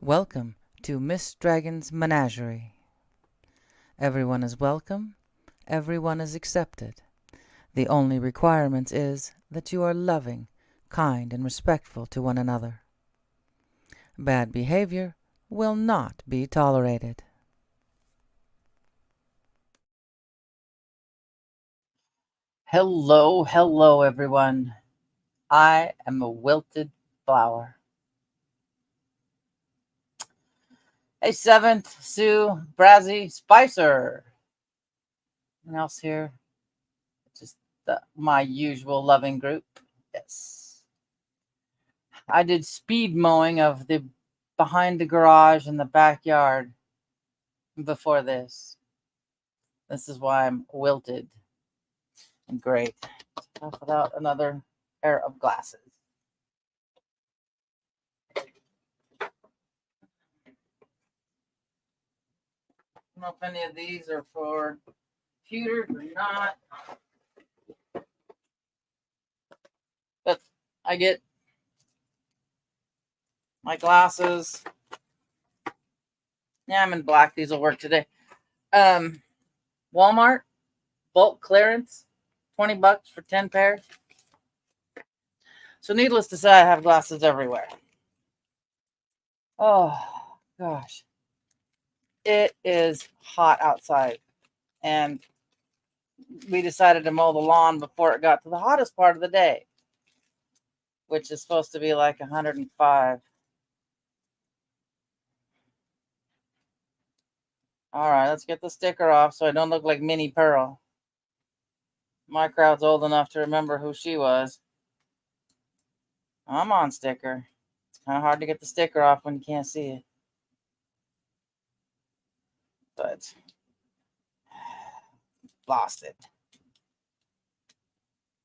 Welcome to Miss Dragon's Menagerie. Everyone is welcome, everyone is accepted. The only requirement is that you are loving, kind, and respectful to one another. Bad behavior will not be tolerated. Hello, everyone. I am a wilted flower. Hey, Seventh, Sue, Brazzy, Spicer. Anyone else here? Just my usual loving group. Yes. I did speed mowing of the behind the garage and the backyard before this. This is why I'm wilted and great. Without another pair of glasses. I don't know if any of these are for computers or not. But I get my glasses. Yeah, I'm in black. These will work today. Walmart, bulk clearance, $20 for 10 pairs. So needless to say, I have glasses everywhere. Oh, gosh. It is hot outside. And we decided to mow the lawn before it got to the hottest part of the day, which is supposed to be like 105. All right, let's get the sticker off so I don't look like Minnie Pearl. My crowd's old enough to remember who she was. I'm on sticker. It's kind of hard to get the sticker off when you can't see it. But lost it.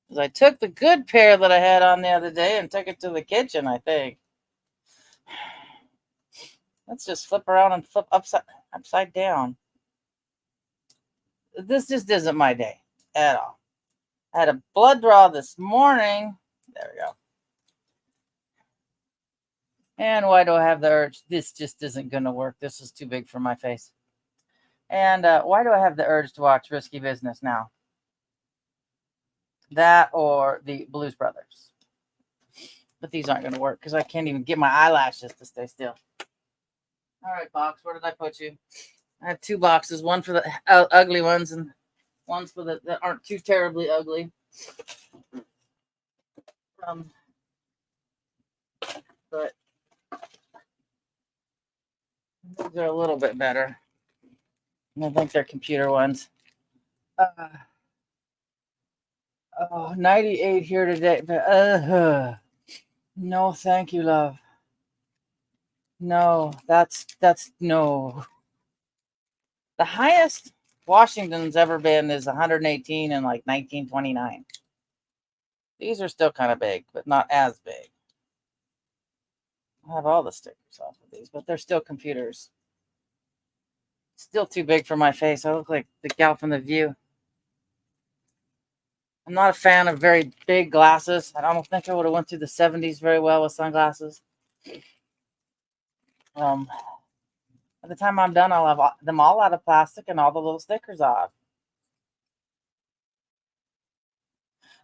Because I took the good pair that I had on the other day and took it to the kitchen, I think. Let's just flip around and flip upside down. This just isn't my day at all. I had a blood draw this morning. There we go. And why do I have the urge? This just isn't going to work. This is too big for my face. And why do I have the urge to watch Risky Business now? That or the Blues Brothers. But these aren't going to work because I can't even get my eyelashes to stay still. All right, box, where did I put you? I have two boxes, one for the ugly ones and ones for the that aren't too terribly ugly. But these are a little bit better. I think they're computer ones. 98 here today. But, no, thank you, love. No, that's no. The highest Washington's ever been is 118 in like 1929. These are still kind of big, but not as big. I have all the stickers off of these, but they're still computers. Still too big for my face. I look like the gal from The View. I'm not a fan of very big glasses. I don't think I would have went through the 70s very well with sunglasses. By the time I'm done, I'll have them all out of plastic and all the little stickers off.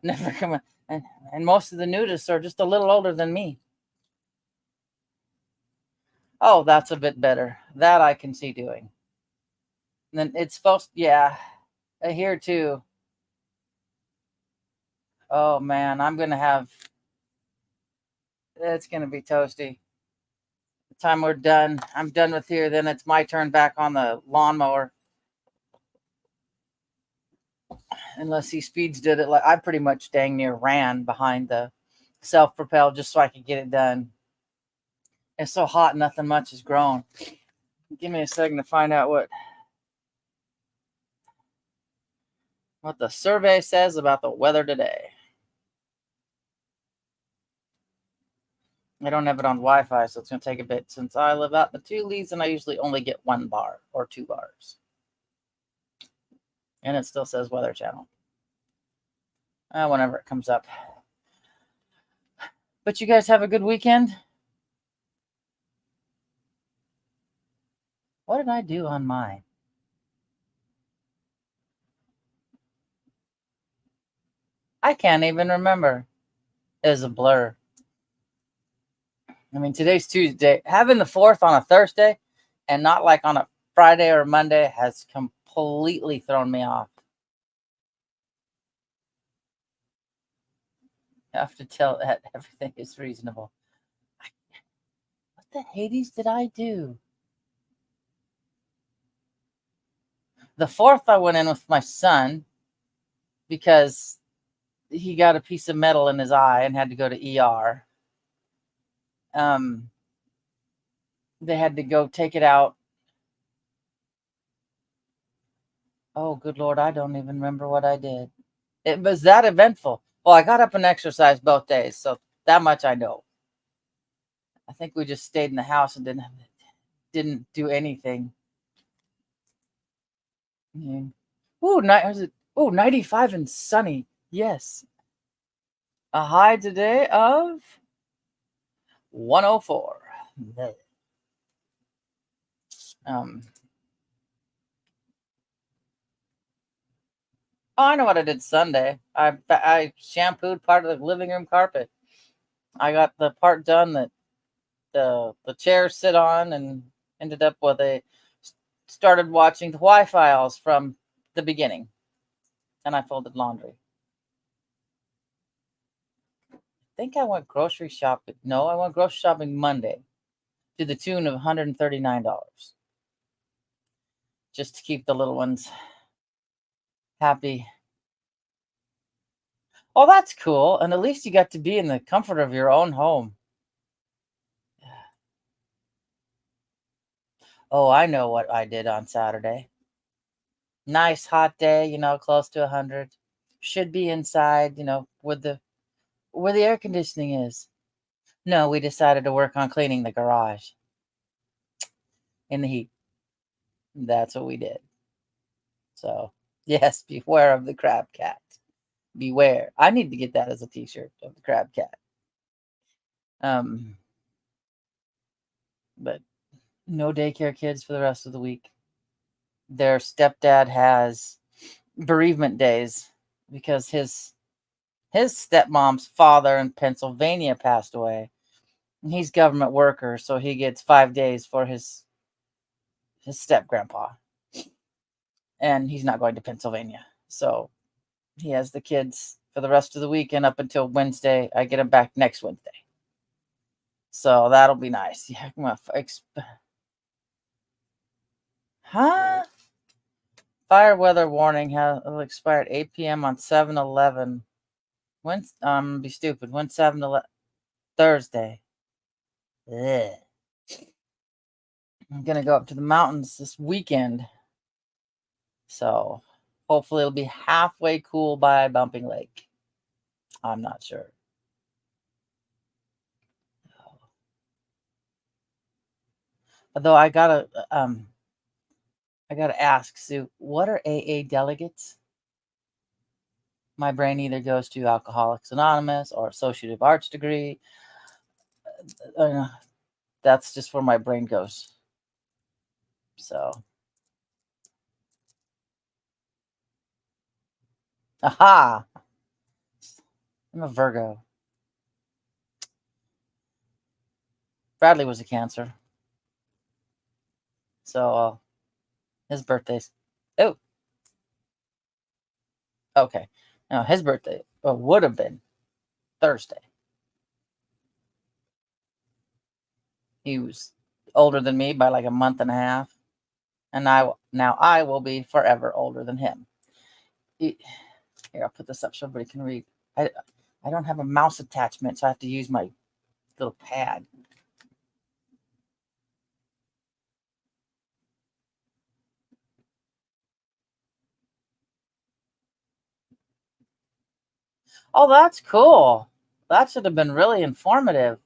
Never come and most of the nudists are just a little older than me. Oh, that's a bit better. That I can see doing. And then it's supposed, yeah, here too. Oh man, it's gonna be toasty. The time we're done, I'm done with here. Then it's my turn back on the lawnmower. Unless he speeds did it, like I pretty much dang near ran behind the self-propel just so I could get it done. It's so hot, nothing much is grown. Give me a second to find out what the survey says about the weather today. I don't have it on Wi-Fi, so it's going to take a bit. Since I live out in the Tulees, and I usually only get 1 bar or 2 bars. And it still says Weather Channel. Whenever it comes up. But you guys have a good weekend? What did I do on mine? I can't even remember. It was a blur. I mean, today's Tuesday. Having the 4th on a Thursday and not like on a Friday or Monday has completely thrown me off. I have to tell that everything is reasonable. What the Hades did I do? The 4th, I went in with my son because he got a piece of metal in his eye and had to go to ER. They had to go take it out. Oh, good Lord, I don't even remember what I did. It was that eventful. Well, I got up and exercised both days, so that much I know. I think we just stayed in the house and didn't do anything. Ooh, 95 and sunny. Yes. A high today of 104. Oh, I know what I did Sunday. I shampooed part of the living room carpet. I got the part done that the chairs sit on, and ended up with started watching the Y-Files from the beginning, and I folded laundry. I think I went grocery shopping. No, I went grocery shopping Monday to the tune of $139, just to keep the little ones happy. Oh, that's cool. And at least you got to be in the comfort of your own home. Oh, I know what I did on Saturday. Nice hot day, close to 100. Should be inside, with where the air conditioning is. No, we decided to work on cleaning the garage in the heat. That's what we did. So, yes, beware of the crab cat. Beware. I need to get that as a t-shirt of the crab cat. But no daycare kids for the rest of the week. Their stepdad has bereavement days because his stepmom's father in Pennsylvania passed away. And he's government worker, so he gets 5 days for his step grandpa. And he's not going to Pennsylvania. So he has the kids for the rest of the weekend up until Wednesday. I get him back next Wednesday. So that'll be nice. Yeah, huh? Fire weather warning will expire at 8 p.m. on 7/11. When be stupid. When 7/11 Thursday. Ugh. I'm gonna go up to the mountains this weekend, so hopefully it'll be halfway cool by Bumping Lake. I'm not sure. Although I gotta ask Sue, what are AA delegates? My brain either goes to Alcoholics Anonymous or Associative Arts degree. That's just where my brain goes. So, aha! I'm a Virgo. Bradley was a Cancer. So, his birthday's... Oh! Okay. Now, his birthday would have been Thursday. He was older than me by like a month and a half. And I will be forever older than him. Here, I'll put this up so everybody can read. I don't have a mouse attachment, so I have to use my little pad. Oh, that's cool. That should have been really informative.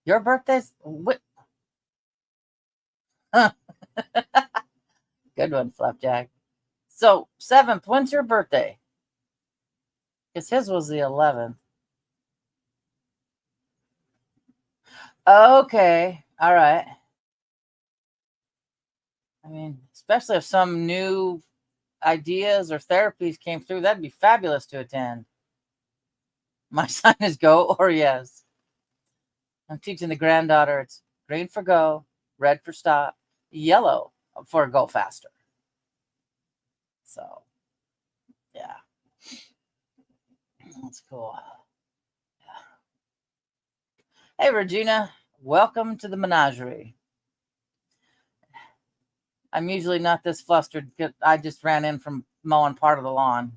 Your birthday's what? Good one, Flapjack. So 7th, when's your birthday? Because his was the 11th. Okay. All right. I mean, especially if some new ideas or therapies came through, that'd be fabulous to attend. My sign is go or yes. I'm teaching the granddaughter it's green for go, red for stop, yellow for go faster. So, yeah, that's cool. Hey, Regina, welcome to the menagerie. I'm usually not this flustered because I just ran in from mowing part of the lawn,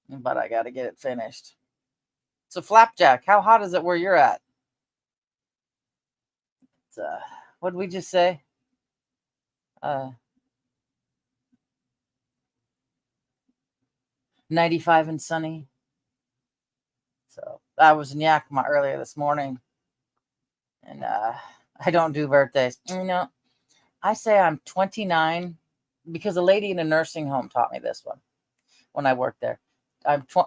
but I got to get it finished. So, Flapjack, how hot is it where you're at? What did we just say? Uh, 95 and sunny. So I was in Yakima earlier this morning, and I don't do birthdays. I say I'm 29 because a lady in a nursing home taught me this one when I worked there.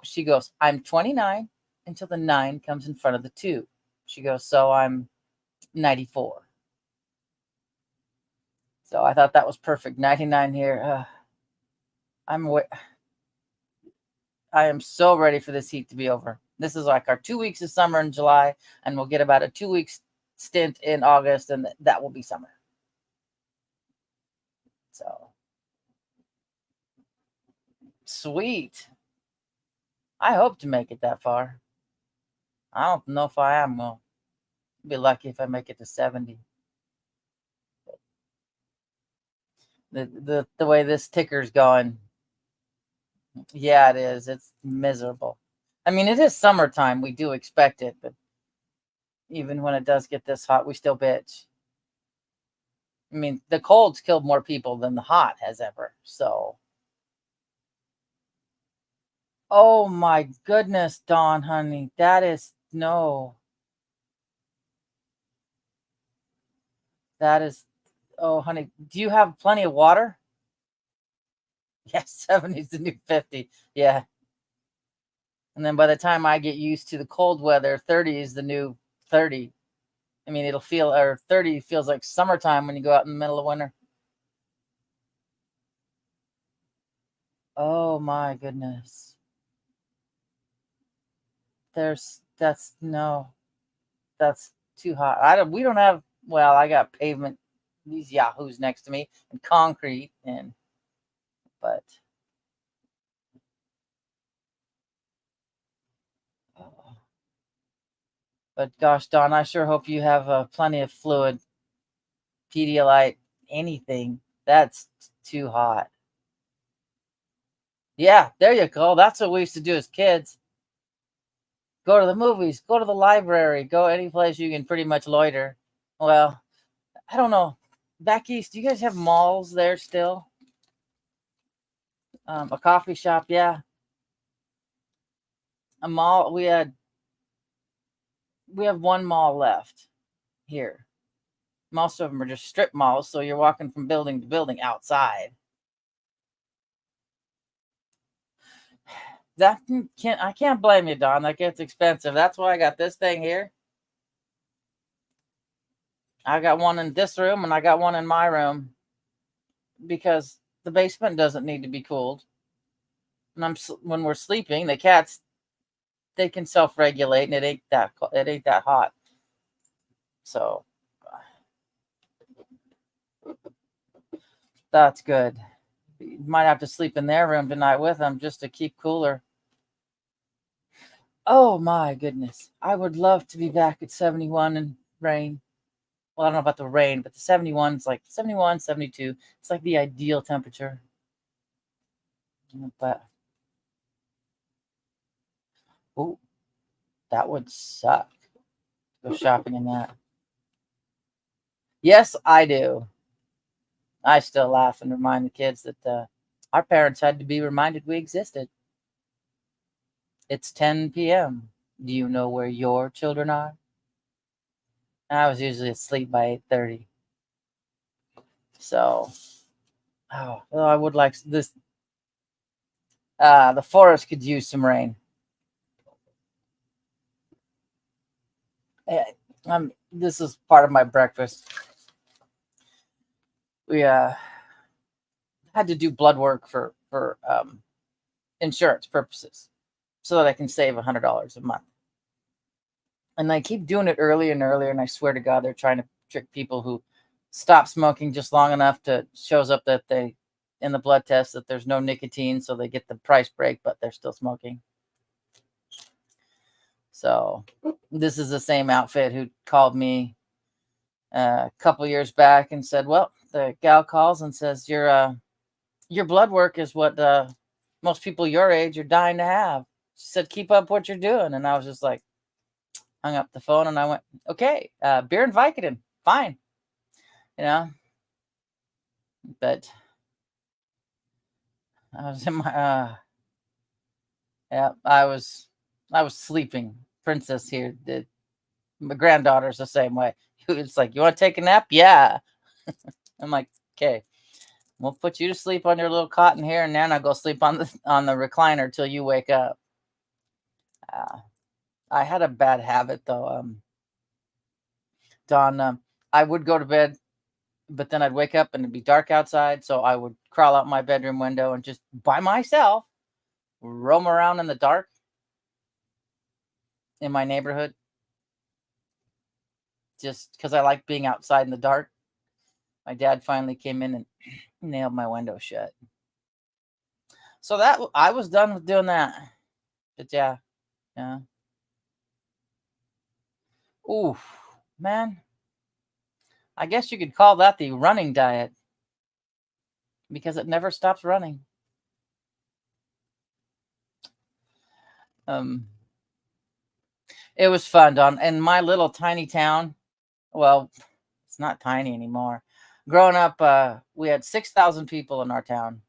She goes, I'm 29 until the 9 comes in front of the 2. She goes, so I'm 94. So I thought that was perfect. 99 here. I am so ready for this heat to be over. This is like our 2 weeks of summer in July, and we'll get about a 2 week stint in August, and that will be summer. So sweet. I hope to make it that far. I don't know if I am. Well, be lucky if I make it to 70. The way this ticker's going, yeah, it is. It's miserable. I mean, it is summertime. We do expect it, but even when it does get this hot, we still bitch. I mean, the cold's killed more people than the hot has ever. So, oh my goodness, Dawn, honey, that is no. That is, oh, honey, do you have plenty of water? Yes, 70 is the new 50. Yeah. And then by the time I get used to the cold weather, 30 is the new 30. I mean, or 30 feels like summertime when you go out in the middle of winter. Oh my goodness. That's too hot. We don't have, well, I got pavement, these yahoos next to me, and concrete, but gosh, Don, I sure hope you have plenty of fluid, Pedialyte, anything. That's too hot. Yeah, there you go. That's what we used to do as kids. Go to the movies, go to the library, go any place you can pretty much loiter. Well, I don't know. Back east, do you guys have malls there still? A coffee shop, yeah. A mall. We have one mall left here. Most of them are just strip malls, so you're walking from building to building outside. I can't blame you, Don. That gets expensive. That's why I got this thing here. I got one in this room and I got one in my room because the basement doesn't need to be cooled. And when we're sleeping, the cats, they can self-regulate, and it ain't that hot. So that's good. You might have to sleep in their room tonight with them just to keep cooler. Oh my goodness. I would love to be back at 71 and rain. Well, I don't know about the rain, but the 71 is like 71, 72. It's like the ideal temperature. But oh, that would suck. Go shopping in that. Yes, I do. I still laugh and remind the kids that our parents had to be reminded we existed. It's 10 p.m. Do you know where your children are? I was usually asleep by 8:30. So, I would like this. The forest could use some rain. This is part of my breakfast. We had to do blood work for insurance purposes, so that I can save $100 a month. And I keep doing it earlier and earlier, and I swear to God, they're trying to trick people who stop smoking just long enough to shows up that they in the blood test that there's no nicotine, so they get the price break, but they're still smoking. So this is the same outfit who called me a couple years back and said, "Well, the gal calls and says your blood work is what most people your age are dying to have." She said, "Keep up what you're doing," and I was just like, hung up the phone, and I went, "Okay, beer and Vicodin, fine," you know. But I was in my yeah, I was sleeping. Princess here did. My granddaughter's the same way. It's like, "You want to take a nap?" "Yeah." I'm like, "Okay, we'll put you to sleep on your little cot in here, and then I'll go sleep on the recliner till you wake up." I had a bad habit though, Don. I would go to bed, but then I'd wake up and it'd be dark outside, so I would crawl out my bedroom window and just by myself roam around in the dark in my neighborhood, just because I like being outside in the dark. My dad finally came in and nailed my window shut. So that I was done with doing that. But yeah. Ooh, man. I guess you could call that the running diet because it never stops running. It was fun, Don. In my little tiny town, well, it's not tiny anymore. Growing up, we had 6,000 people in our town,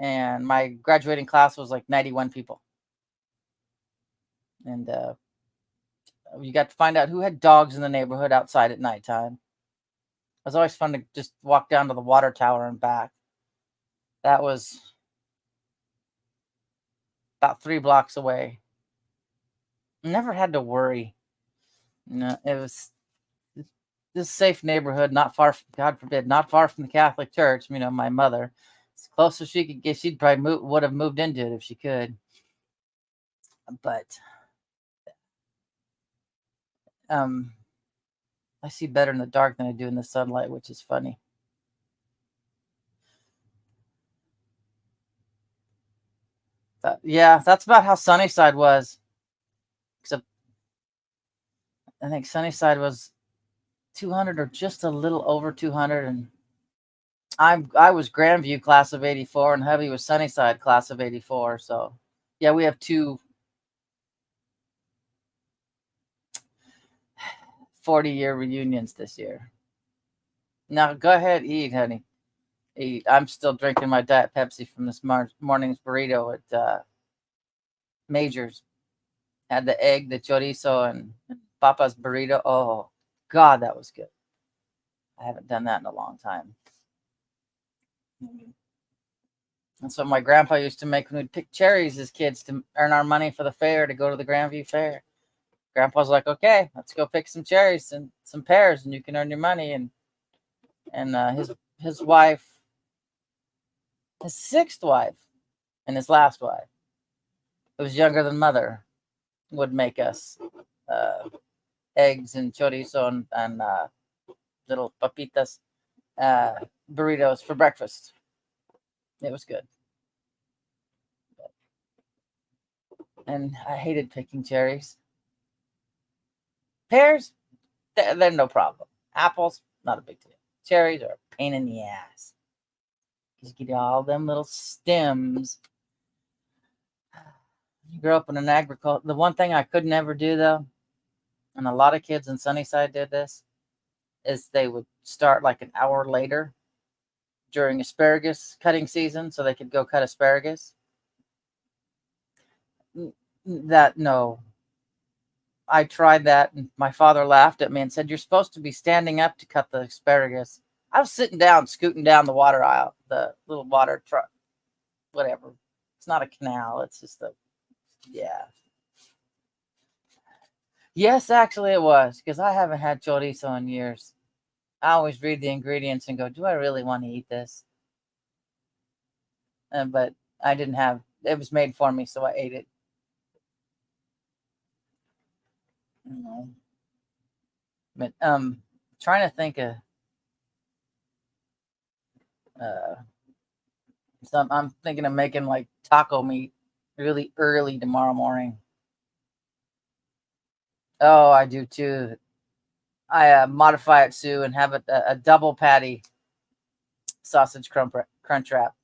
and my graduating class was like 91 people. And you got to find out who had dogs in the neighborhood outside at nighttime. It was always fun to just walk down to the water tower and back. That was about 3 blocks away. Never had to worry. No, it was this safe neighborhood, not far, God forbid, not far from the Catholic Church. You know, my mother, as close as she could get, she'd probably would have moved into it if she could. But I see better in the dark than I do in the sunlight, which is funny. Yeah, that's about how Sunnyside was. Except I think Sunnyside was 200 or just a little over 200, and I was Grandview class of 84, and hubby was Sunnyside class of 84. So yeah, we have two 40-year reunions this year. Now go ahead, eat, honey. Eat. I'm still drinking my Diet Pepsi from this morning's burrito at Major's. Had the egg, the chorizo, and Papa's burrito. Oh, God, that was good. I haven't done that in a long time. That's what my grandpa used to make when we'd pick cherries as kids to earn our money for the fair to go to the Grandview Fair. Grandpa's like, "Okay, let's go pick some cherries and some pears, and you can earn your money." And his wife, his sixth wife, and his last wife, who was younger than mother, would make us eggs and chorizo and little papitas burritos for breakfast. It was good. And I hated picking cherries. Pears, they're no problem. Apples, not a big deal. Cherries are a pain in the ass. You get all them little stems. You grow up in an agriculture. The one thing I could never do, though, and a lot of kids in Sunnyside did this, is they would start like an hour later during asparagus cutting season so they could go cut asparagus. No. I tried that, and my father laughed at me and said, "You're supposed to be standing up to cut the asparagus." I was sitting down, scooting down the water aisle, the little water truck, whatever. It's not a canal. It's just yeah. Yes, actually it was, because I haven't had chorizo in years. I always read the ingredients and go, do I really want to eat this? But I didn't have, it was made for me, so I ate it. But trying to think of I'm thinking of making like taco meat really early tomorrow morning. Oh, I do too. I modify it, Sue, and have it a double patty sausage crunch wrap.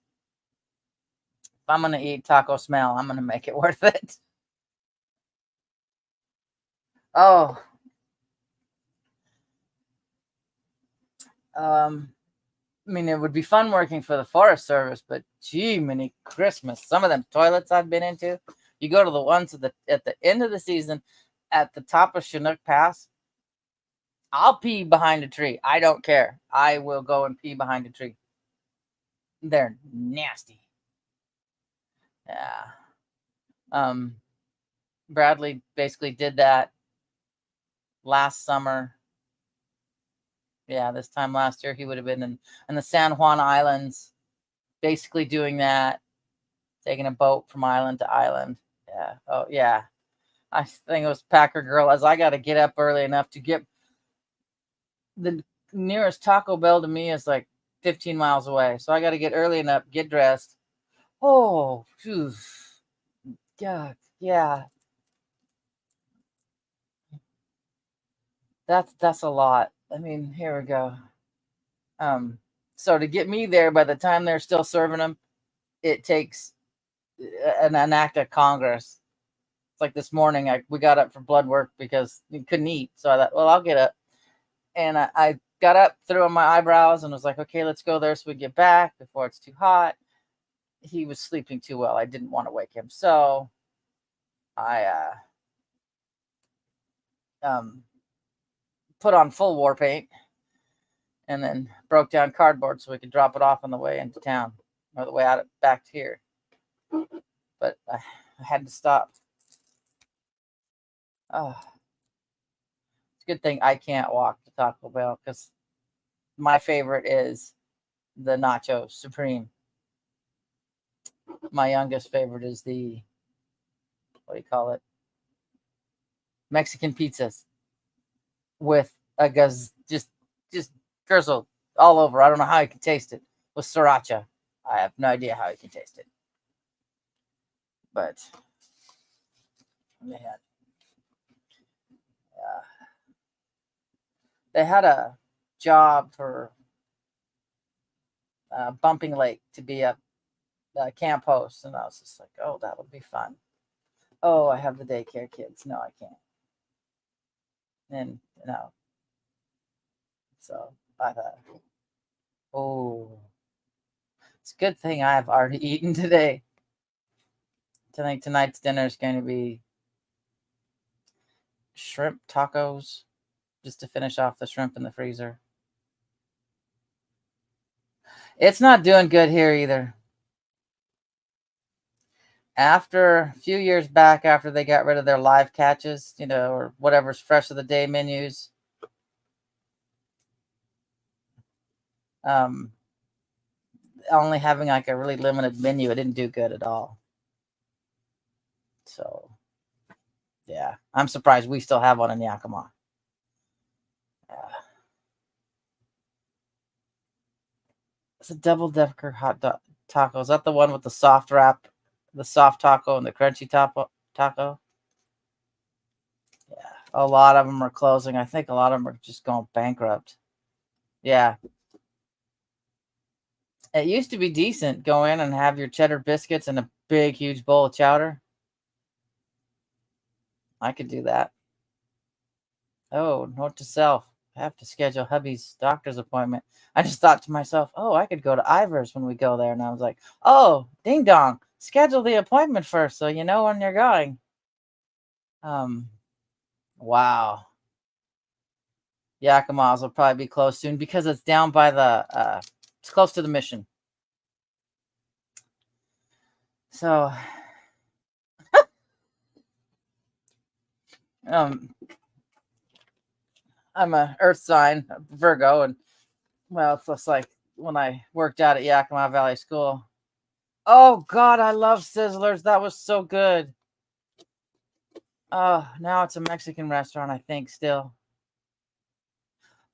If I'm gonna eat taco smell, I'm gonna make it worth it. Oh, I mean, it would be fun working for the Forest Service, but gee, many Christmas. Some of them toilets I've been into, you go to the ones at the end of the season, at the top of Chinook Pass. I'll pee behind a tree. I don't care. I will go and pee behind a tree. They're nasty. Yeah. Bradley basically did that last summer. Yeah, this time last year he would have been in the San Juan Islands, basically doing that, taking a boat from island to island. Yeah. Oh yeah. I think it was Packer Girl, as I got to get up early enough to get the nearest Taco Bell to me is like 15 miles away. So I got to get early enough, get dressed. Oh, phew. God, yeah. That's a lot. I mean, here we go. So to get me there, by the time they're still serving them, it takes an act of Congress. It's like this morning, we got up for blood work because we couldn't eat. So I thought, well, I'll get up. And I got up, threw on my eyebrows, and was like, okay, let's go there so we get back before it's too hot. He was sleeping too well. I didn't want to wake him. So I put on full war paint and then broke down cardboard so we could drop it off on the way into town or the way out back here. But I had to stop. Oh, it's a good thing I can't walk to Taco Bell because my favorite is the Nacho Supreme. My youngest favorite is the, what do you call it? Mexican pizzas with a just drizzled all over. I don't know how you can taste it with sriracha. I have no idea how you can taste it, but man, they had a job for Bumping Lake to be a camp host, and I was just like, oh, that would be fun. Oh, I have the daycare kids. No, I can't. And so I thought, oh, it's a good thing I've already eaten today. I think tonight's dinner is going to be shrimp tacos, just to finish off the shrimp in the freezer. It's not doing good here either. After a few years back, after they got rid of their live catches, or whatever's fresh of the day menus, only having like a really limited menu, it didn't do good at all. So, yeah, I'm surprised we still have one in Yakima. It's a double decker hot dog taco. Is that the one with the soft wrap, the soft taco and the crunchy taco? Yeah, a lot of them are closing. I think a lot of them are just going bankrupt. Yeah. It used to be decent. Go in and have your cheddar biscuits and a big, huge bowl of chowder. I could do that. Oh, note to self. I have to schedule hubby's doctor's appointment. I just thought to myself, oh, I could go to Ivers when we go there. And I was like, oh, ding dong. Schedule the appointment first so you know when you're going. Wow. Yakima's will probably be closed soon because it's down by it's close to the mission. So, I'm a Earth sign, Virgo, and well, it's just like when I worked out at Yakima Valley School. Oh God, I love Sizzlers. That was so good. Oh, now it's a Mexican restaurant, I think, still.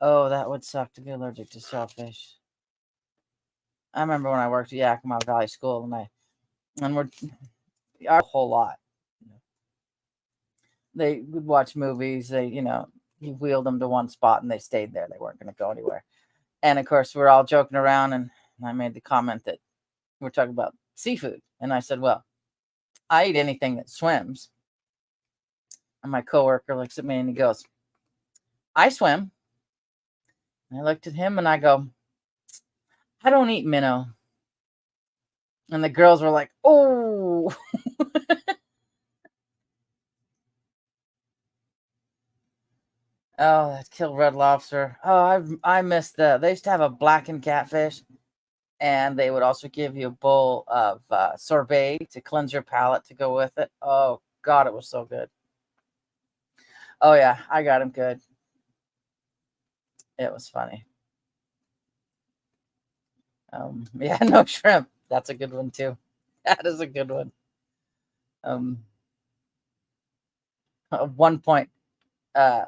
Oh, that would suck to be allergic to shellfish. I remember when I worked at Yakima Valley School, and we're a whole lot. They would watch movies. You wheeled them to one spot and they stayed there. They weren't going to go anywhere. And of course, we're all joking around, and I made the comment that we're talking about seafood, and I said, "Well, I eat anything that swims." And my coworker looks at me and he goes, "I swim." And I looked at him and I go, "I don't eat minnow." And the girls were like, "Oh." Oh, that killed Red Lobster. Oh, I missed that. They used to have a blackened catfish, and they would also give you a bowl of sorbet to cleanse your palate to go with it. Oh God, it was so good. Oh yeah, I got him good. It was funny. Yeah, no shrimp. That's a good one too. That is a good one. At one point,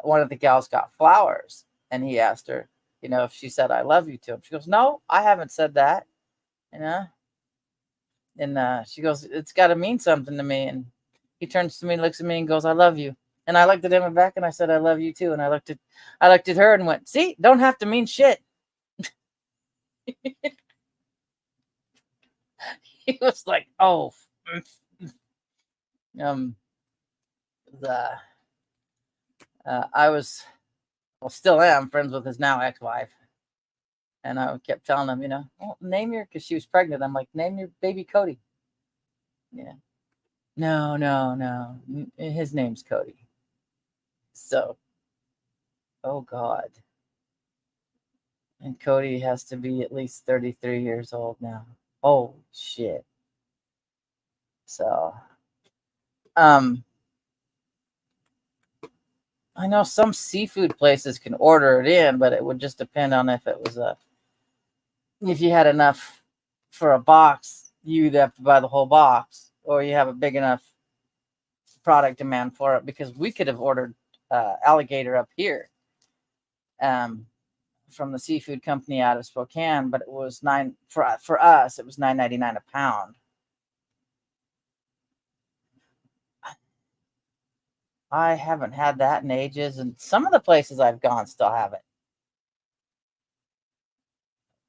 one of the gals got flowers, and he asked her, if she said "I love you" to him. She goes, "No, I haven't said that." You know, and she goes, "It's got to mean something to me." And he turns to me, looks at me, and goes, "I love you." And I looked at him back, and I said, "I love you too." And I looked at her and went, "See, don't have to mean shit." He was like, "Oh." um, the I was, well, still am friends with his now ex-wife, and I kept telling him, "Well, name your," because she was pregnant. I'm like, "Name your baby Cody." Yeah. No, no, no. His name's Cody. So, oh God. And Cody has to be at least 33 years old now. Oh shit. So, um, I know some seafood places can order it in, but it would just depend on if it was if you had enough for a box, you either have to buy the whole box or you have a big enough product demand for it, because we could have ordered alligator up here from the seafood company out of Spokane, but it was for us. It was $9.99 a pound. I haven't had that in ages, and some of the places I've gone still have it.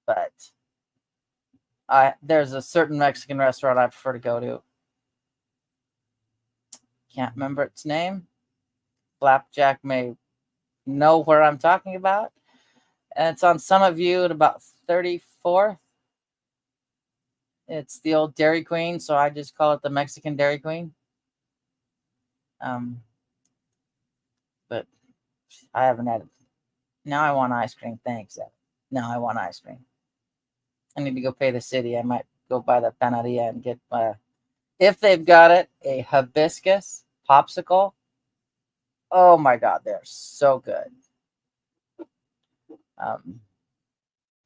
But there's a certain Mexican restaurant I prefer to go to. Can't remember its name. Flapjack may know where I'm talking about. And it's on Summit View at about 34th. It's the old Dairy Queen, so I just call it the Mexican Dairy Queen. But I haven't had it. Now I want ice cream. Thanks. Now I want ice cream. I need to go pay the city. I might go by the panaderia and get, if they've got it, a hibiscus popsicle. Oh my God, they're so good.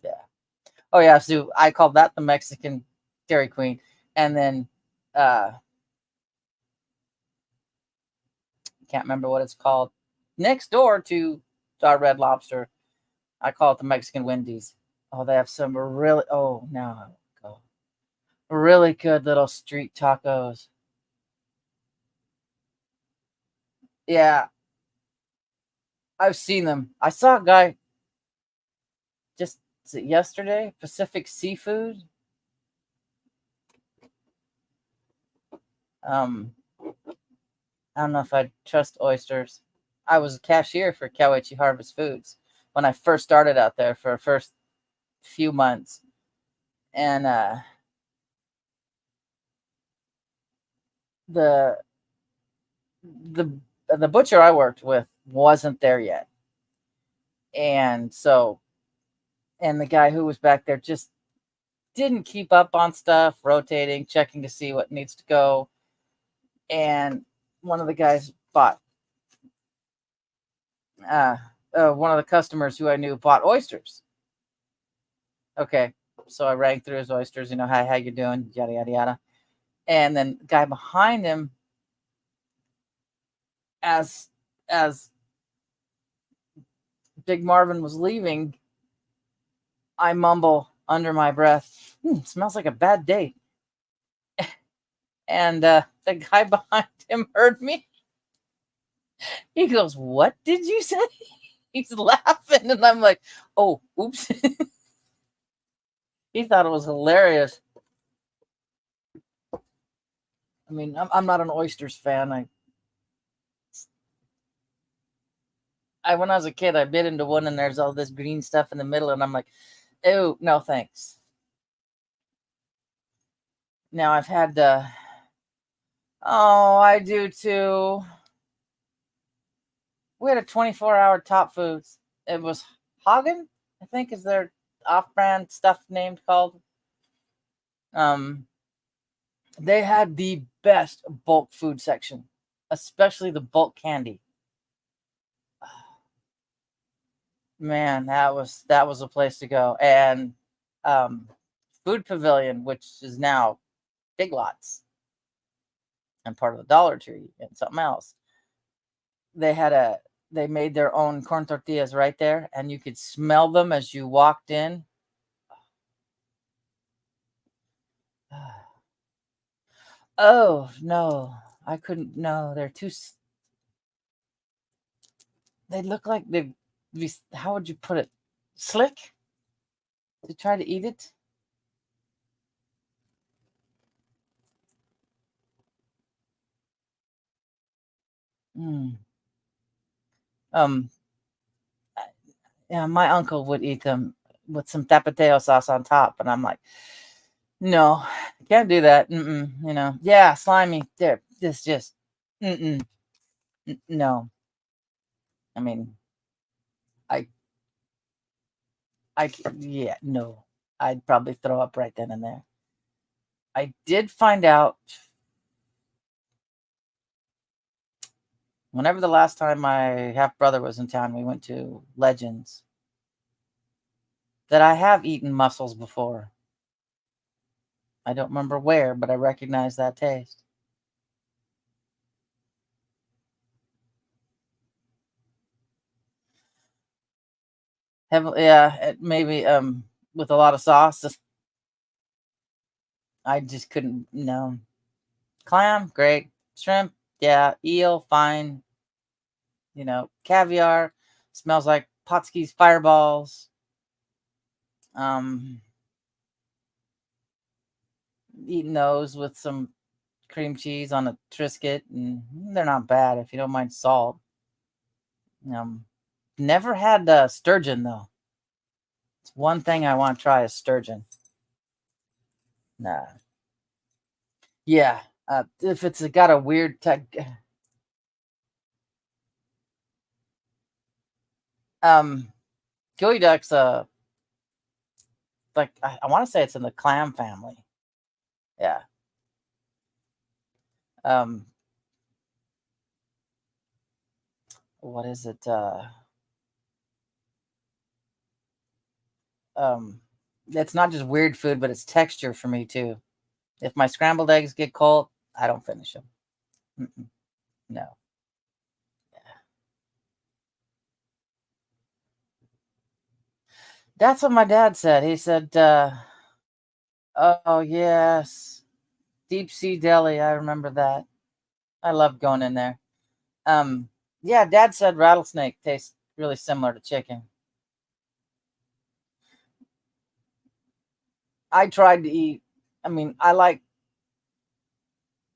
Yeah. Oh yeah, so I call that the Mexican Dairy Queen, and then can't remember what it's called. Next door to our Red Lobster, I call it the Mexican Wendy's. Oh, they have some really. Oh, now I go. Really good little street tacos. Yeah, I've seen them. I saw a guy just yesterday, Pacific Seafood. I don't know if I trust oysters. I was a cashier for Cowiche Harvest Foods when I first started out there for the first few months, and the the the butcher I worked with wasn't there yet, and so and the guy who was back there just didn't keep up on stuff, rotating, checking to see what needs to go, and one of the guys bought one of the customers who I knew bought oysters. Okay, so I rang through his oysters. Hi, how you doing? Yada yada yada. And then the guy behind him, as Big Marvin was leaving, I mumble under my breath, "Smells like a bad day." And the guy behind him heard me. He goes, "What did you say?" He's laughing, and I'm like, "Oh, oops." He thought it was hilarious. I mean, I'm not an oysters fan. When I was a kid, I bit into one, and there's all this green stuff in the middle, and I'm like, "Ew, no thanks." Now I've had oh, I do too. We had a 24-hour Top Foods. It was Hagen, I think, is their off-brand stuff named called. They had the best bulk food section, especially the bulk candy. Man, that was a place to go. And Food Pavilion, which is now Big Lots and part of the Dollar Tree and something else. They made their own corn tortillas right there, and you could smell them as you walked in. Oh no, I couldn't. No, they're too. They look like they'd be. How would you put it? Slick. To try to eat it. Mm. Um. Yeah, my uncle would eat them with some tapateo sauce on top, and I'm like, no, can't do that. Yeah, slimy. There, this just, no. I mean, I, yeah, no. I'd probably throw up right then and there. I did find out whenever the last time my half brother was in town, we went to Legends, that I have eaten mussels before. I don't remember where, but I recognize that taste. Heavily, yeah, maybe with a lot of sauce. I just couldn't. No, clam, great. Shrimp, yeah. Eel, fine. Caviar, smells like Potskis fireballs. Um, Eating those with some cream cheese on a Triscuit, and they're not bad if you don't mind salt. Um, Never had sturgeon though. It's one thing I want to try is sturgeon. Nah. Yeah. If it's got a weird um, gooey duck's like I want to say it's in the clam family. Yeah. Um, what is it? It's not just weird food, but it's texture for me too. If my scrambled eggs get cold, I don't finish them. No. That's what my dad said. He said, "Oh yes, Deep Sea Deli. I remember that. I love going in there." Yeah, Dad said rattlesnake tastes really similar to chicken. I tried to eat. I mean, I like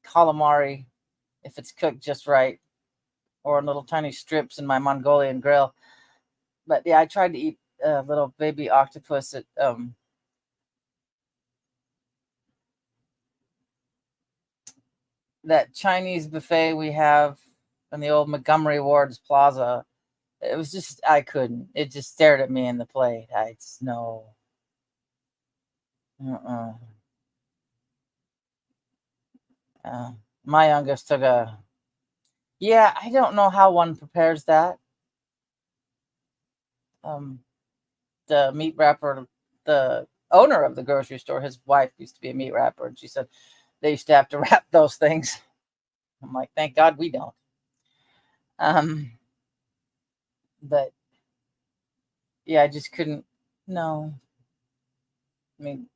calamari if it's cooked just right, or in little tiny strips in my Mongolian grill. But yeah, I tried to eat a little baby octopus at that Chinese buffet we have in the old Montgomery Ward's Plaza. It was just I couldn't. It just stared at me in the plate. I just no. Uh-uh. Uh, my youngest took a. Yeah, I don't know how one prepares that. the meat wrapper, the owner of the grocery store, his wife used to be a meat wrapper, and she said they used to have to wrap those things. I'm like, thank God we don't. But yeah, I just couldn't. No, I mean,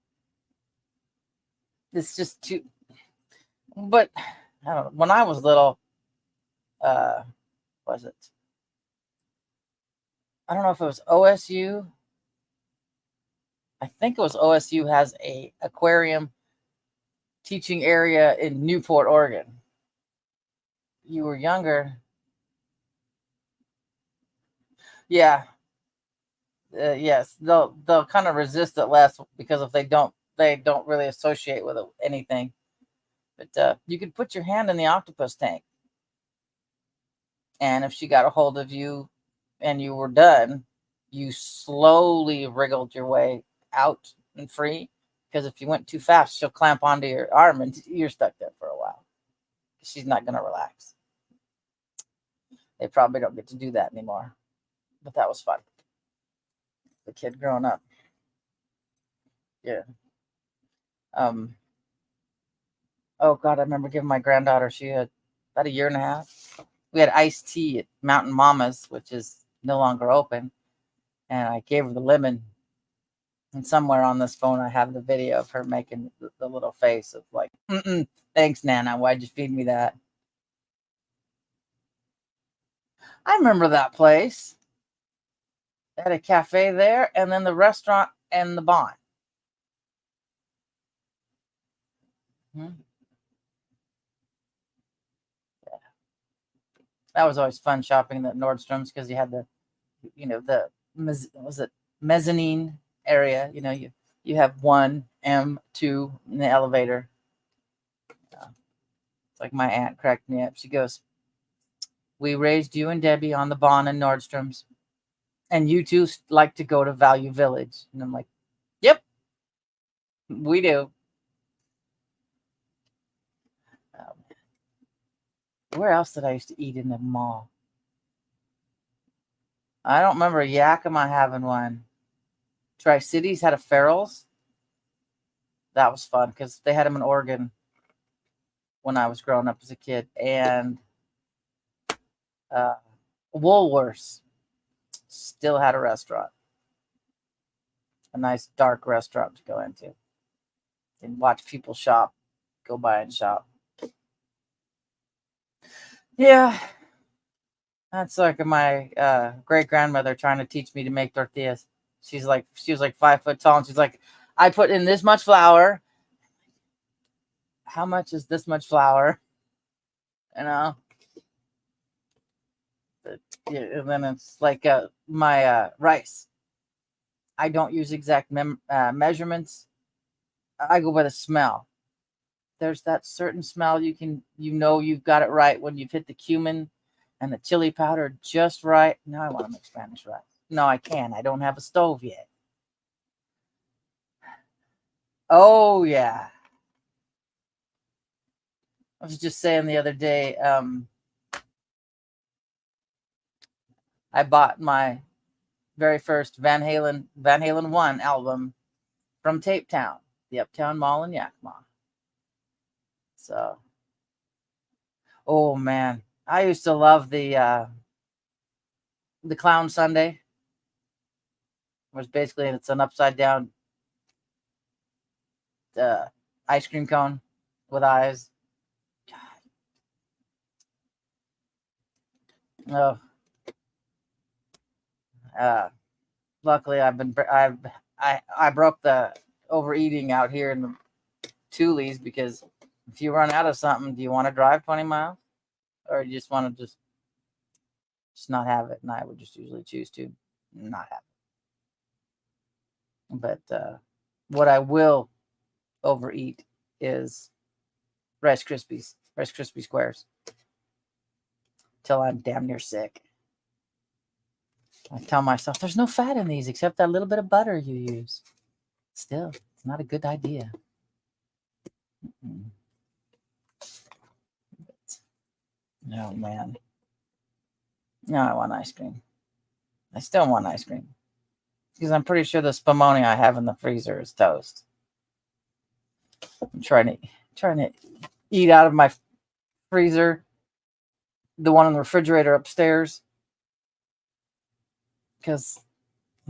it's just too. But I don't know. When I was little, uh, was it? I don't know if it was OSU. I think it was OSU has a aquarium teaching area in Newport, Oregon. You were younger. Yeah. Yes, they'll kind of resist it less because if they don't really associate with it, anything. But you could put your hand in the octopus tank, and if she got a hold of you and you were done, you slowly wriggled your way out and free. Because if you went too fast, she'll clamp onto your arm and you're stuck there for a while. She's not going to relax. They probably don't get to do that anymore. But that was fun. The kid growing up. Yeah. Oh God, I remember giving my granddaughter, she had about a year and a half. We had iced tea at Mountain Mama's, which is no longer open. And I gave her the lemon. And somewhere on this phone, I have the video of her making the little face of like, thanks, Nana. Why'd you feed me that? I remember that place. They had a cafe there, and then the restaurant and the barn. Yeah. That was always fun shopping at Nordstrom's because you had the, was it mezzanine area? You have 1, 2 in the elevator. It's like my aunt cracked me up. She goes, "We raised you and Debbie on the Bon and Nordstrom's, and you two like to go to Value Village." And I'm like, "Yep, we do." Where else did I used to eat in the mall? I don't remember Yakima having one. Tri-Cities had a Farrell's. That was fun because they had them in Oregon when I was growing up as a kid. And Woolworths still had a restaurant. A nice dark restaurant to go into. And watch people shop. Go by and shop. Yeah. That's like my great grandmother trying to teach me to make tortillas. She was like 5 foot tall, and she's like, "I put in this much flour. How much is this much flour?" You know. But, yeah, and then it's like my rice. I don't use exact measurements. I go by the smell. There's that certain smell you've got it right when you've hit the cumin and the chili powder just right. Now I want to make Spanish rice. No, I can't. I don't have a stove yet. Oh yeah. I was just saying the other day, I bought my very first Van Halen 1 album from Tape Town, the Uptown Mall in Yakima. So, oh man, I used to love the Clown Sundae. Was basically it's an upside down ice cream cone with eyes. Oh, luckily I broke the overeating out here in the Tulies because if you run out of something, do you want to drive 20 miles or you just want to just not have it? And I would just usually choose to not have it. But what I will overeat is Rice Krispie squares till I'm damn near sick. I tell myself there's no fat in these except that little bit of butter you use. Still, it's not a good idea. Oh man. No, I want ice cream. I still want ice cream. because I'm pretty sure the spumoni I have in the freezer is toast. I'm trying to eat out of my freezer, the one in the refrigerator upstairs, because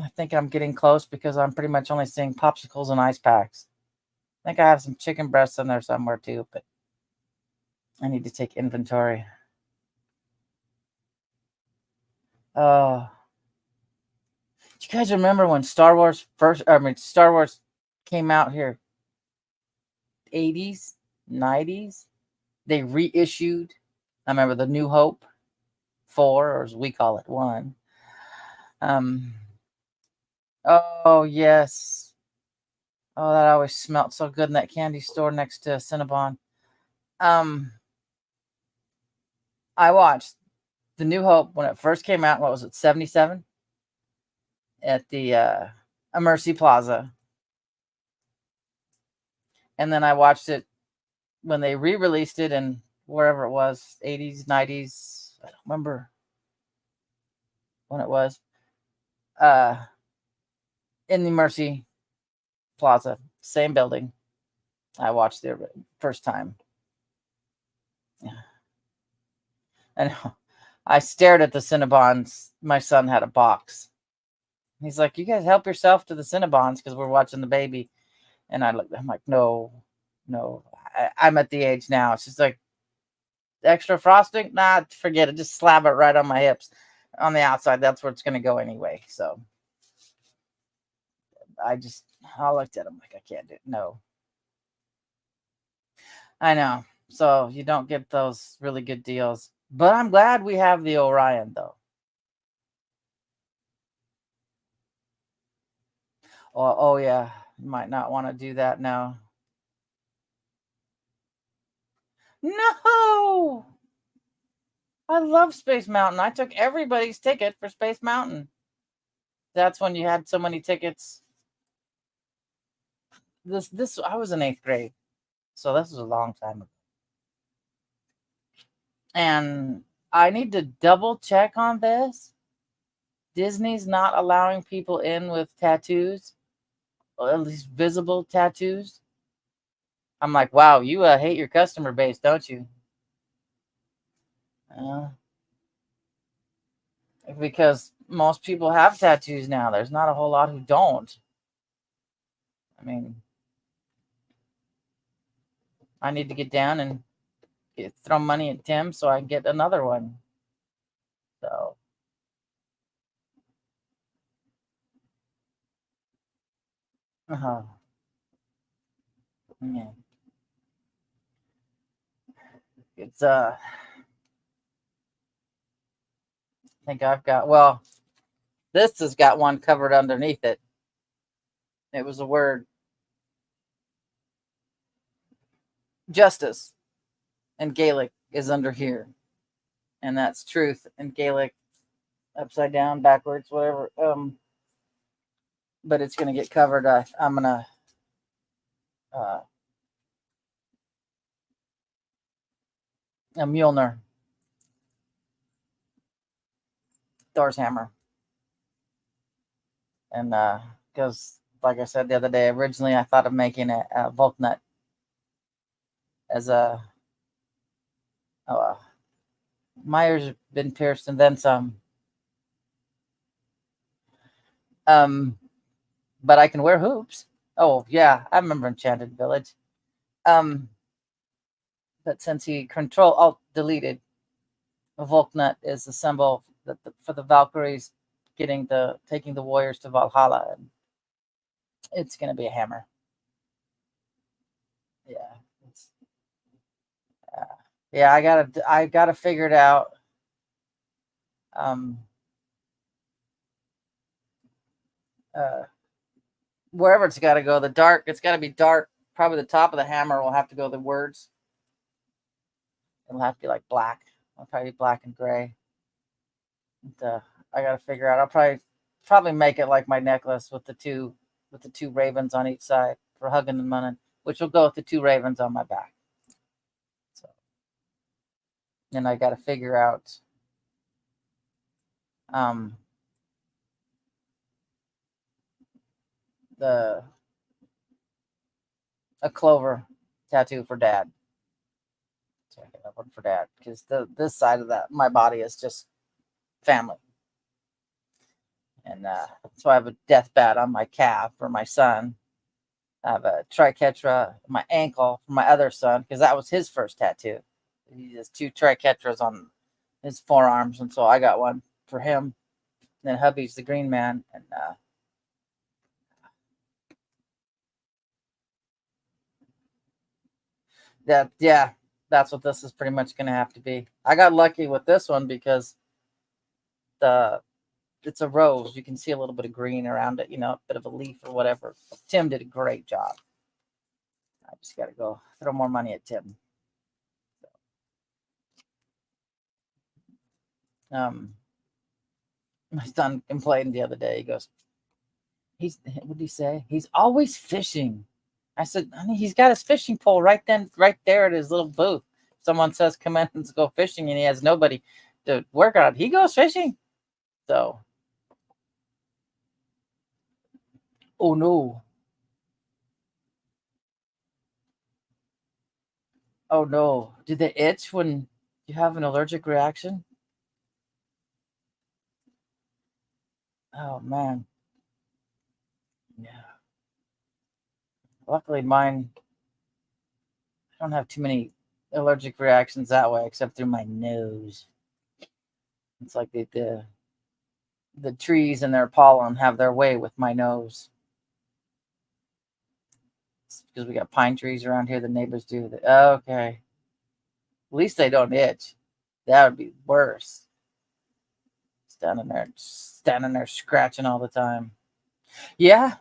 I think I'm getting close because I'm pretty much only seeing popsicles and ice packs. I think I have some chicken breasts in there somewhere too, but I need to take inventory. Do you guys remember when Star Wars came out here? 80s, 90s? They reissued. I remember the New Hope 4, or as we call it, 1. Oh yes. Oh, that always smelled so good in that candy store next to Cinnabon. I watched the New Hope when it first came out. What was it, 77? At the Mercy Plaza. And then I watched it when they re-released it in wherever it was, 80s, 90s. I don't remember when it was. In the Mercy Plaza, same building. I watched it first time. And I stared at the Cinnabons. My son had a box. He's like, "You guys help yourself to the Cinnabons," because we're watching the baby. And I'm like, no. I'm at the age now. It's just like, extra frosting? Nah, forget it. Just slab it right on my hips. On the outside, that's where it's going to go anyway. So I looked at him like, I can't do it. No. I know. So you don't get those really good deals. But I'm glad we have the Orion, though. Oh yeah. You might not want to do that now. No! I love Space Mountain. I took everybody's ticket for Space Mountain. That's when you had so many tickets. This I was in 8th grade. So this was a long time ago. And I need to double check on this. Disney's not allowing people in with tattoos, or at least visible tattoos. I'm like, wow, you hate your customer base, don't you? Because most people have tattoos now. There's not a whole lot who don't. I mean, I need to get down and throw money at Tim so I can get another one. So, yeah. It's I think I've got, well, this has got one covered underneath it. It was a word, justice, in Gaelic is under here, and that's truth in Gaelic, upside down, backwards, whatever. But it's gonna get covered. I'm gonna a Mjolnir, Thor's hammer, and because like I said the other day, originally I thought of making a Volknut as a my ears have been pierced and then some. But I can wear hoops. Oh yeah, I remember Enchanted Village. But since he Control Alt deleted, Volknut is the symbol that for the Valkyries taking the warriors to Valhalla, and it's gonna be a hammer. Yeah, yeah. I gotta figure it out. Um, Wherever it's got to go, it's got to be dark. Probably the top of the hammer will have to go the words. It'll have to be like black. It'll probably be black and gray. And, I got to figure out. I'll probably make it like my necklace with the two ravens on each side for hugging and munning, which will go with the 2 ravens on my back. So then I got to figure out a clover tattoo for Dad. So I get that one for Dad because this side of my body is just family, and so I have a death bat on my calf for my son. I have a triquetra on my ankle for my other son because that was his first tattoo. He has 2 triquetras on his forearms, and so I got one for him. And then hubby's the Green Man, and that's what this is pretty much going to have to be. I got lucky with this one because it's a rose. You can see a little bit of green around it, a bit of a leaf or whatever. Tim did a great job. I just got to go throw more money at Tim. My son complained the other day. He goes, what did he say? He's always fishing. I said, honey, he's got his fishing pole right there at his little booth. Someone says, come in, let's go fishing, and he has nobody to work on it. He goes fishing. So, oh no. Oh no. Do they itch when you have an allergic reaction? Oh man. Yeah. Luckily mine, I don't have too many allergic reactions that way except through my nose. It's like the trees and their pollen have their way with my nose. It's because we got pine trees around here. The neighbors do. Okay. At least they don't itch. That would be worse. Standing there scratching all the time. Yeah.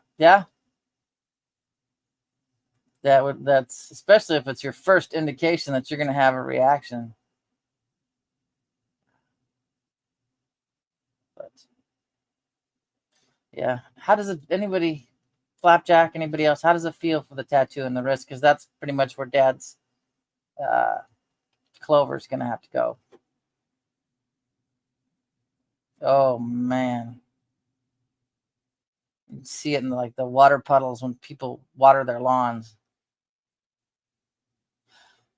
That's especially if it's your first indication that you're going to have a reaction. But yeah, how does anybody, Flapjack, anybody else, how does it feel for the tattoo in the wrist? Because that's pretty much where Dad's clover's going to have to go. Oh man, you see it in like the water puddles when people water their lawns.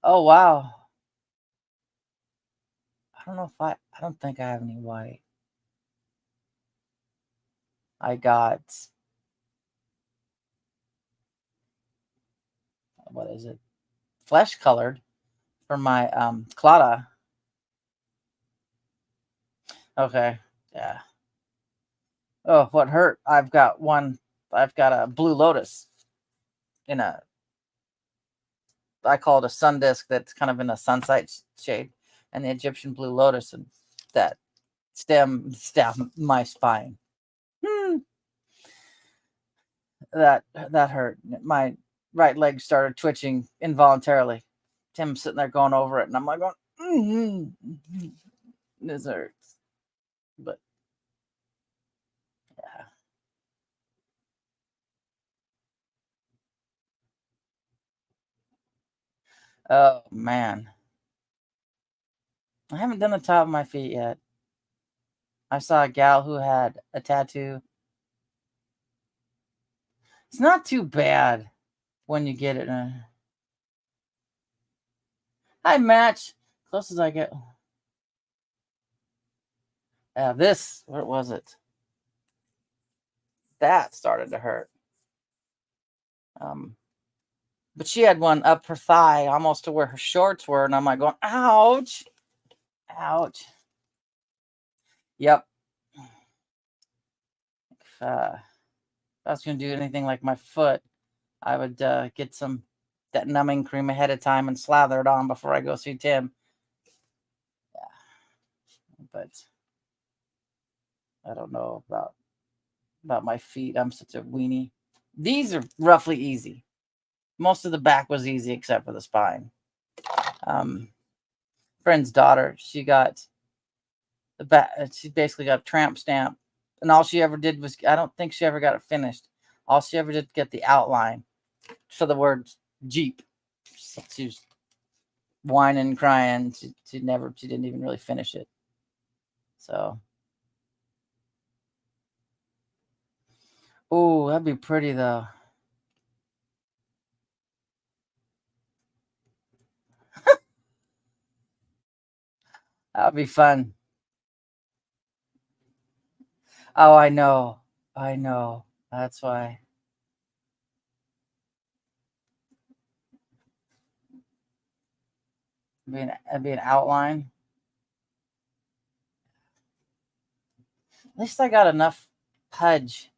Oh wow. I don't think I have any white. I got, what is it? Flesh colored for my Clada. Okay. Yeah. Oh, what hurt? I've got a blue lotus in I call it a sun disk that's kind of in a sunset shade, and the Egyptian blue lotus, and that stem my spine. That hurt. My right leg started twitching involuntarily. Tim's sitting there going over it, and I'm like going, this hurts. But yeah. Oh man. I haven't done the top of my feet yet. I saw a gal who had a tattoo. It's not too bad when you get it. I match close as I get. Where was it? That started to hurt. But she had one up her thigh, almost to where her shorts were, and I'm like going, ouch, ouch. Yep. If I was gonna do anything like my foot, I would get that numbing cream ahead of time and slather it on before I go see Tim. Yeah. But I don't know about my feet. I'm such a weenie. These are roughly easy. Most of the back was easy except for the spine. Friend's daughter, she got the back. She basically got a tramp stamp, and all she ever did was, I don't think she ever got it finished. All she ever did get the outline for the word Jeep. She was whining, crying. She didn't even really finish it. So Oh, that'd be pretty though. That'd be fun. Oh, I know. I know. That's why. It'd be an outline. At least I got enough pudge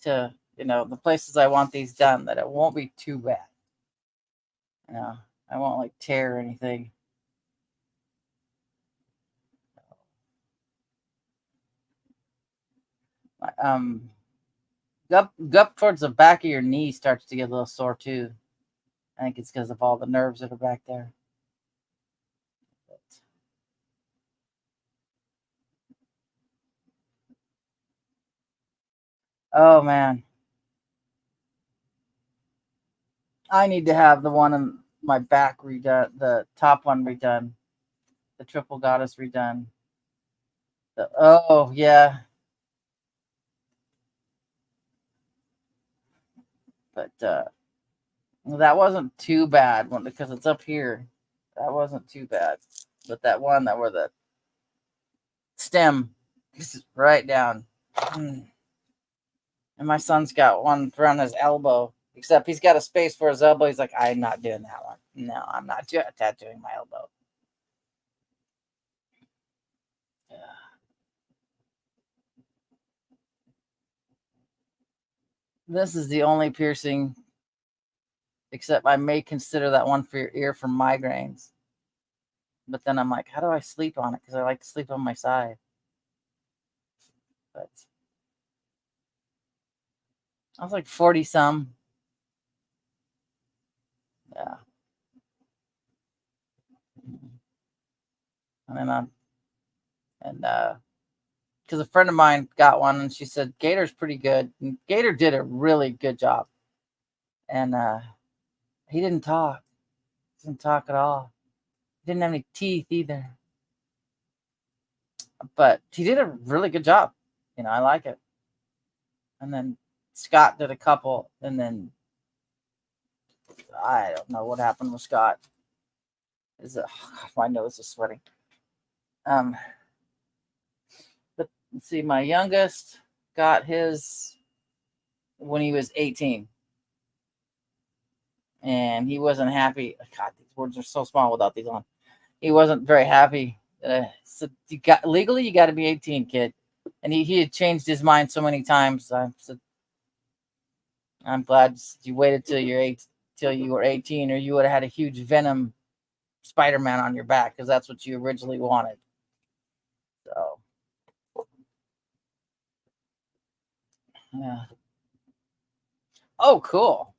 to, the places I want these done that it won't be too bad. I won't like tear or anything. Um, Up towards the back of your knee starts to get a little sore too. I think it's because of all the nerves that are back there. But, oh man, I need to have the one in my back redone, the top one redone, the triple goddess redone. Oh yeah, but that wasn't too bad because it's up here. That wasn't too bad, but that one that where the stem is right down. And my son's got one around his elbow, except he's got a space for his elbow. He's like, I'm not doing that one. No, I'm not tattooing my elbow. Yeah. This is the only piercing, except I may consider that one for your ear for migraines. But then I'm like, how do I sleep on it? Because I like to sleep on my side. But I was like 40 some. Yeah. And then because a friend of mine got one and she said Gator's pretty good. And Gator did a really good job. And he didn't talk. He didn't talk at all. He didn't have any teeth either. But he did a really good job. I like it. And then Scott did a couple, and then I don't know what happened with Scott. My nose is sweating. Um, but let's see, my youngest got his when he was 18, and he wasn't happy. God, these words are so small without these on. He wasn't very happy. So you got to be 18, kid. And he had changed his mind so many times. I said, I'm glad you waited till you were 18, or you would have had a huge Venom Spider-Man on your back because that's what you originally wanted. So yeah. Oh, cool.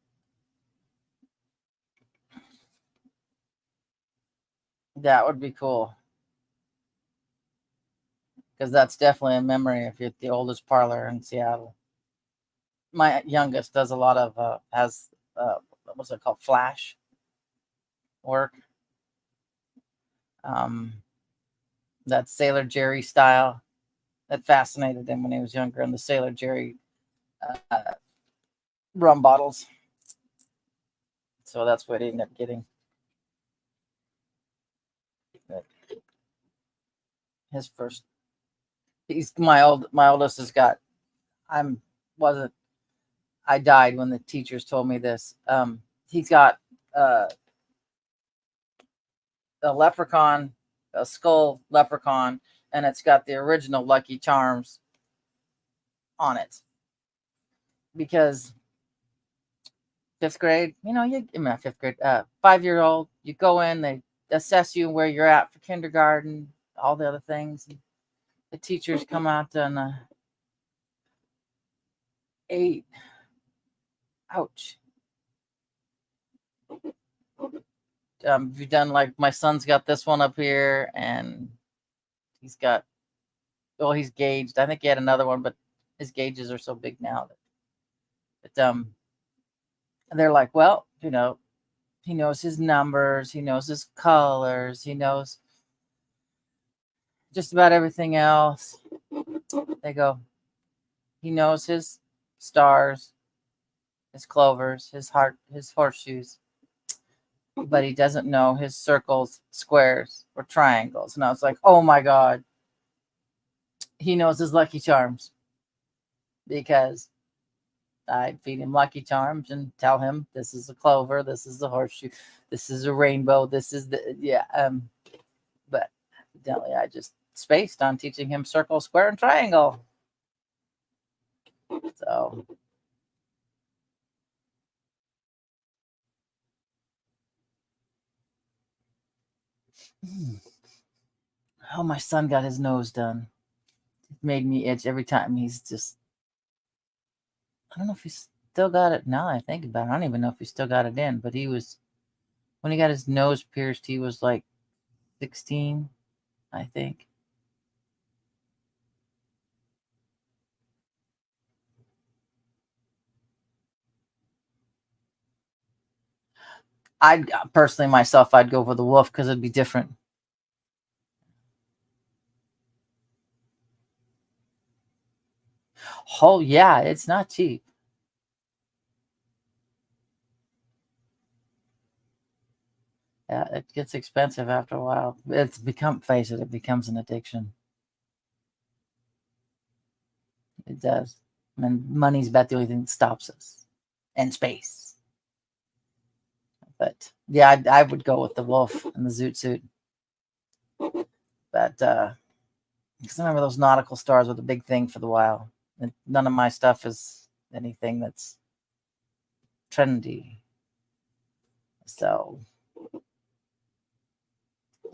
That would be cool because that's definitely a memory if you're the oldest parlor in Seattle. My youngest does a lot of has what's it called, flash work. Um, that Sailor Jerry style that fascinated him when he was younger, and the Sailor Jerry uh, rum bottles. So that's what he ended up getting. But his first, he's my oldest has got. I'm wasn't I died when the teachers told me this. He's got uh, a leprechaun, a skull leprechaun, and it's got the original Lucky Charms on it. Because fifth grade, fifth grade, 5-year-old, you go in, they assess you where you're at for kindergarten, all the other things. The teachers come out and 8. Ouch. You've done like my son's got this one up here, and he's got he's gauged. I think he had another one, but his gauges are so big now that they're like, well, he knows his numbers, he knows his colors, he knows just about everything else. They go, he knows his stars, his clovers, his heart, his horseshoes, but he doesn't know his circles, squares, or triangles. And I was like, oh my God, he knows his Lucky Charms because I'd feed him Lucky Charms and tell him this is a clover, this is a horseshoe, this is a rainbow, this is the, yeah. But evidently I just spaced on teaching him circle, square, and triangle. So oh, my son got his nose done. It made me itch every time. He's just, I don't know if he's still got it now. I think about it. I don't even know if he still got it in, but he was, when he got his nose pierced, he was like 16, I think. I'd personally myself, I'd go for the wolf because it'd be different. Oh yeah, it's not cheap. Yeah, it gets expensive after a while. It's become, face it, it becomes an addiction. It does. And money's about the only thing that stops us, and space. But yeah, I would go with the wolf and the zoot suit. But because I remember those nautical stars were the big thing for the while. And none of my stuff is anything that's trendy. So,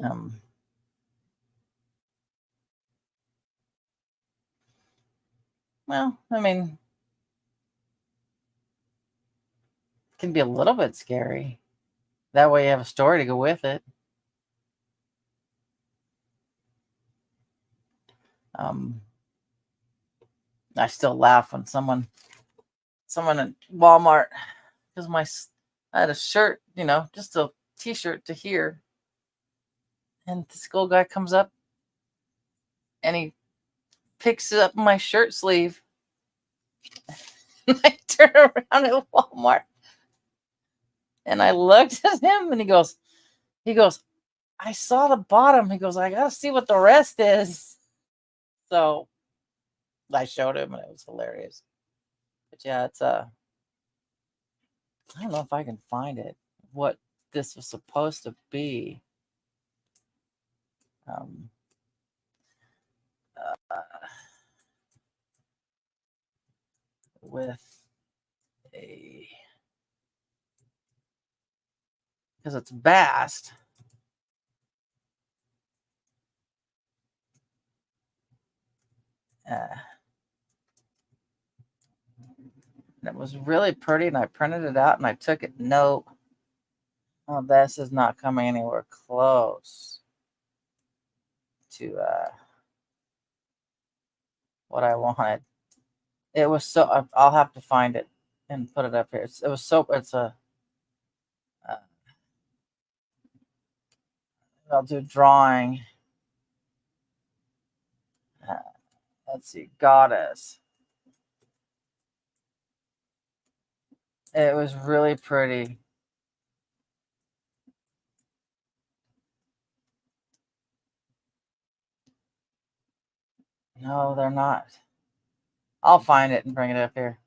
um, well, I mean, it can be a little bit scary. That way you have a story to go with it. Um, I still laugh when someone at Walmart, because I had a shirt, just a t-shirt to here, and this old guy comes up and he picks up my shirt sleeve. And I turn around at Walmart and I looked at him and he goes, I saw the bottom. He goes, I gotta see what the rest is. So I showed him and it was hilarious. But yeah, it's I don't know if I can find it. What this was supposed to be. Um, uh, with a, because it's vast. Uh, and it was really pretty, and I printed it out and I took it. No, oh, this is not coming anywhere close to what I wanted. It was so. I'll have to find it and put it up here. It was so. It's a. Uh, I'll do drawing. Uh, let's see, goddess. It was really pretty. No, they're not. I'll find it and bring it up here.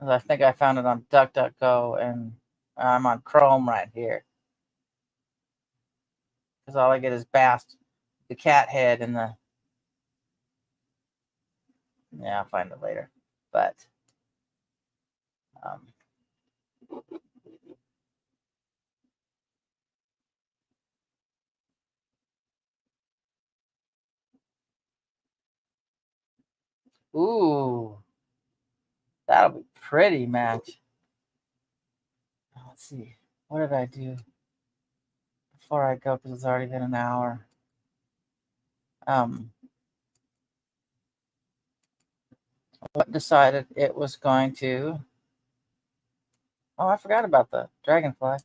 I think I found it on DuckDuckGo, and I'm on Chrome right here. Because all I get is Bast, the cat head, and the. Yeah, I'll find it later. But. Um, ooh. That'll be pretty match. Let's see. What did I do before I go? Because it's already been an hour. What decided it was going to. Oh, I forgot about the dragonfly.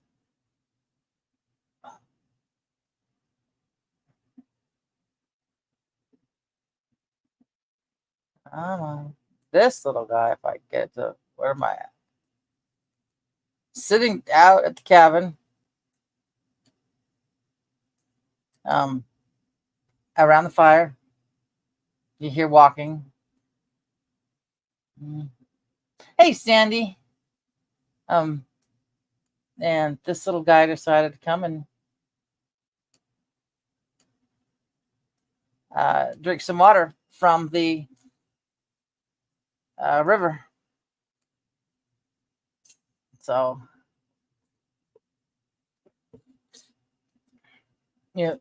Come on. This little guy, if I get to, where am I at? Sitting out at the cabin, around the fire. You hear walking. Hey, Sandy. And this little guy decided to come and drink some water from the river. So, yeah,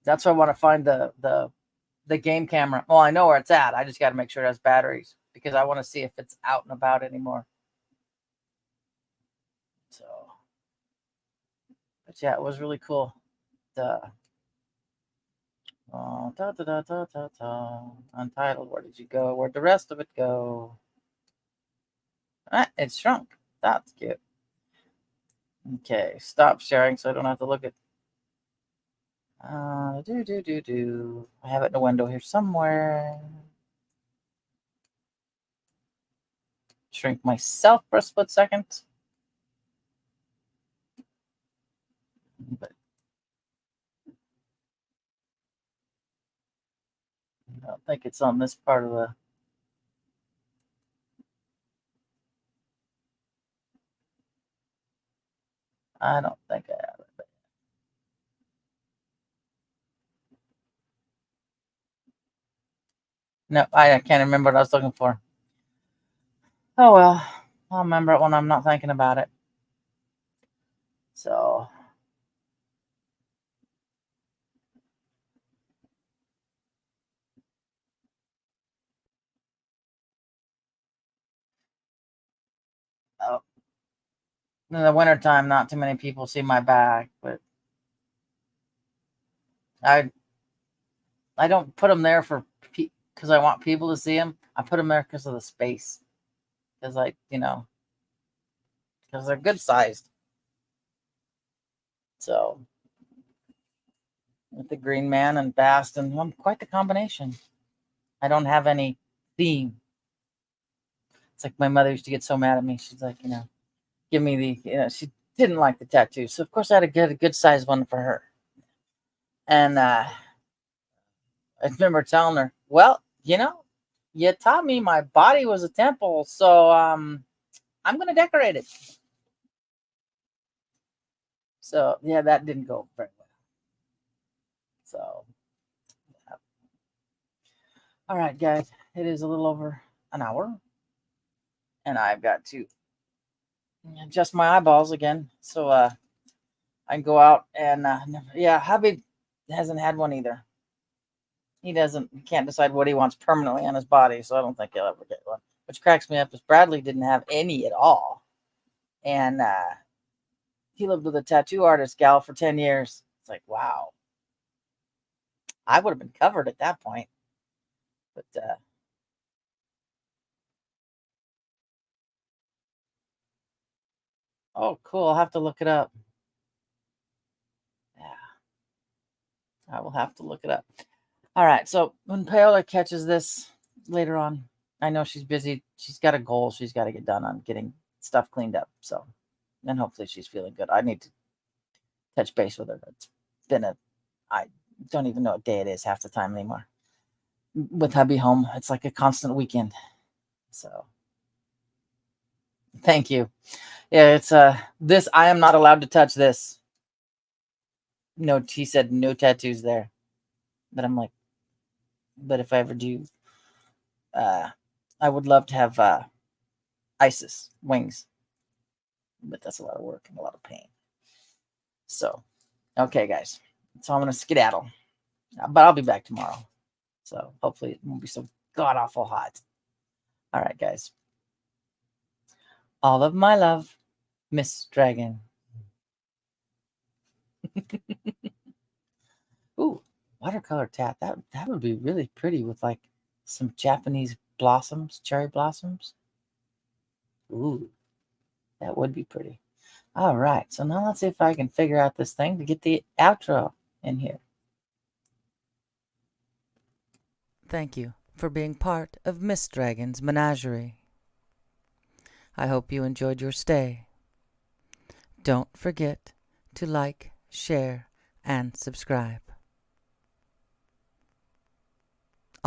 that's why I want to find the game camera. Well, I know where it's at. I just got to make sure it has batteries because I want to see if it's out and about anymore. So, but yeah, it was really cool. Untitled. Where did you go? Where'd the rest of it go? Ah, it shrunk. That's cute. Okay, stop sharing so I don't have to look at. I have it in the window here somewhere. Shrink myself for a split second. But I don't think it's on this part of the. I don't think I have it. No, I can't remember what I was looking for. Oh well, I'll remember it when I'm not thinking about it. So. Oh. In the wintertime, not too many people see my back, but I don't put them there for because I want people to see them. I put them there because of the space. Because because they're good sized. So with the Green Man and Bast, and I'm quite the combination. I don't have any theme. It's like my mother used to get so mad at me. She's like, give me she didn't like the tattoo. So of course I had to get a good sized one for her. And I remember telling her, well, you taught me my body was a temple, so I'm gonna decorate it. So yeah, that didn't go very well. So yeah. All right, guys, it is a little over an hour, and I've got to adjust my eyeballs again, so I can go out and yeah, hubby hasn't had one either. He can't decide what he wants permanently on his body, so I don't think he'll ever get one. Which cracks me up is Bradley didn't have any at all, and he lived with a tattoo artist gal for 10 years. It's like, wow, I would have been covered at that point. But oh, cool. I'll have to look it up. Yeah, I will have to look it up. All right. So when Paola catches this later on, I know she's busy. She's got a goal she's got to get done on getting stuff cleaned up. So, and hopefully she's feeling good. I need to touch base with her. It's been I don't even know what day it is half the time anymore. With hubby home, it's like a constant weekend. So, thank you. Yeah, it's this. I am not allowed to touch this. No, he said no tattoos there. But I'm like, but if I ever do, uh, I would love to have ISIS wings, but that's a lot of work and a lot of pain. So, okay, guys. So I'm gonna skedaddle, but I'll be back tomorrow. So hopefully it won't be so god awful hot. All right, guys. All of my love, Miss Dragon. Ooh, watercolor tat. That would be really pretty with like some Japanese blossoms, cherry blossoms. Ooh, that would be pretty. All right, so now let's see if I can figure out this thing to get the outro in here. Thank you for being part of Miss Dragon's menagerie. I hope you enjoyed your stay. Don't forget to like, share, and subscribe.